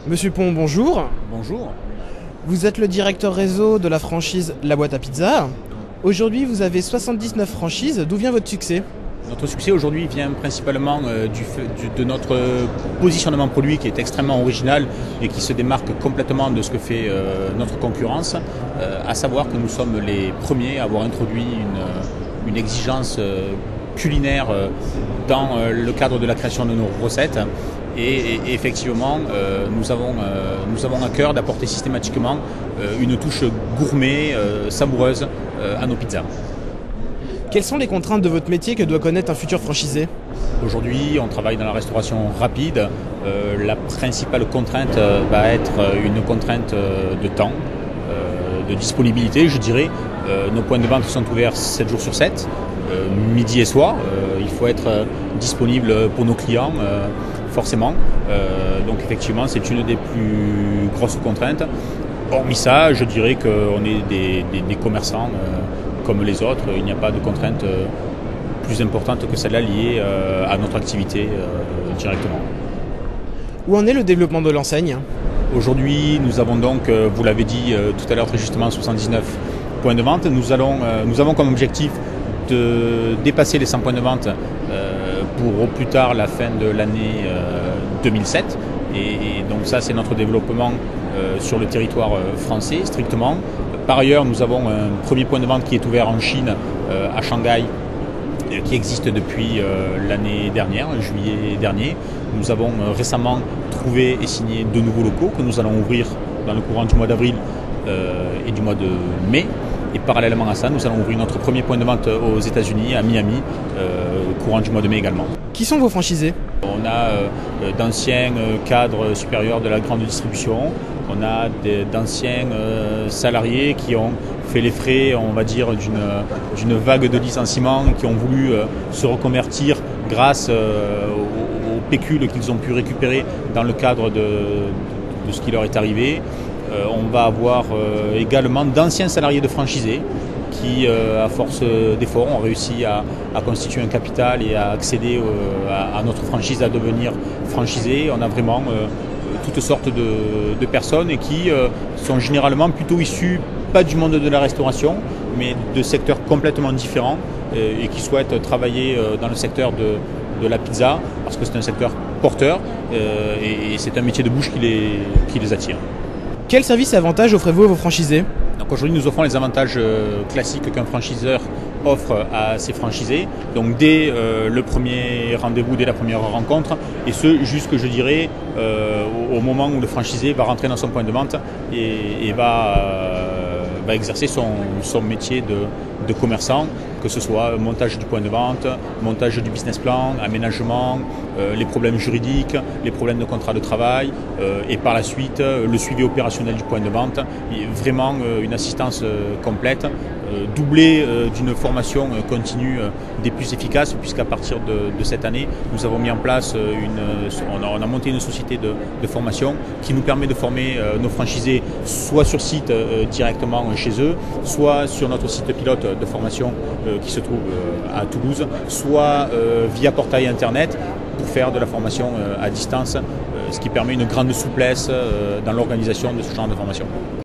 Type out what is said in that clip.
Monsieur Pont, bonjour. Bonjour. Vous êtes le directeur réseau de la franchise La Boîte à Pizza. Aujourd'hui, vous avez 79 franchises. D'où vient votre succès? Notre succès aujourd'hui vient principalement de notre positionnement produit qui est extrêmement original et qui se démarque complètement de ce que fait notre concurrence, à savoir que nous sommes les premiers à avoir introduit une exigence culinaire dans le cadre de la création de nos recettes. Et effectivement, nous avons à cœur d'apporter systématiquement une touche gourmet, savoureuse à nos pizzas. Quelles sont les contraintes de votre métier que doit connaître un futur franchisé? Aujourd'hui, on travaille dans la restauration rapide. La principale contrainte va être une contrainte de temps, de disponibilité, je dirais. Nos points de vente sont ouverts 7 jours sur 7, midi et soir. Il faut être disponible pour nos clients, forcément. Donc effectivement, c'est une des plus grosses contraintes. Hormis ça, je dirais qu'on est des commerçants comme les autres. Il n'y a pas de contrainte plus importante que celle-là liée à notre activité directement. Où en est le développement de l'enseigne? Aujourd'hui, nous avons donc, vous l'avez dit tout à l'heure très justement, 79 points de vente. Nous avons comme objectif de dépasser les 100 points de vente pour au plus tard la fin de l'année 2007. Et donc ça, c'est notre développement sur le territoire français strictement. Par ailleurs, nous avons un premier point de vente qui est ouvert en Chine, à Shanghai, qui existe depuis l'année dernière, juillet dernier. Nous avons récemment trouvé et signé de nouveaux locaux que nous allons ouvrir dans le courant du mois d'avril et du mois de mai. Et parallèlement à ça, nous allons ouvrir notre premier point de vente aux États-Unis, à Miami, courant du mois de mai également. Qui sont vos franchisés? On a d'anciens cadres supérieurs de la grande distribution. On a d'anciens salariés qui ont fait les frais, on va dire, d'une vague de licenciements, qui ont voulu se reconvertir grâce au pécule qu'ils ont pu récupérer dans le cadre de ce qui leur est arrivé. On va avoir également d'anciens salariés de franchisés qui, à force d'efforts, ont réussi à constituer un capital et à accéder à notre franchise, à devenir franchisés. On a vraiment toutes sortes de personnes et qui sont généralement plutôt issues, pas du monde de la restauration, mais de secteurs complètement différents et qui souhaitent travailler dans le secteur de la pizza parce que c'est un secteur porteur et c'est un métier de bouche qui les attire. Quels services et avantages offrez-vous à vos franchisés? Donc aujourd'hui, nous offrons les avantages classiques qu'un franchiseur offre à ses franchisés. Donc dès le premier rendez-vous, dès la première rencontre, et ce jusque, je dirais, au moment où le franchisé va rentrer dans son point de vente et va exercer son métier de commerçant, que ce soit montage du point de vente, montage du business plan, aménagement, les problèmes juridiques, les problèmes de contrat de travail et par la suite le suivi opérationnel du point de vente. Vraiment une assistance complète, doublée d'une formation continue des plus efficaces, puisqu'à partir de cette année, nous avons mis en place on a monté une société de formation qui nous permet de former nos franchisés soit sur site directement chez eux, soit sur notre site pilote de formation qui se trouve à Toulouse, soit via portail internet pour faire de la formation à distance, ce qui permet une grande souplesse dans l'organisation de ce genre de formation.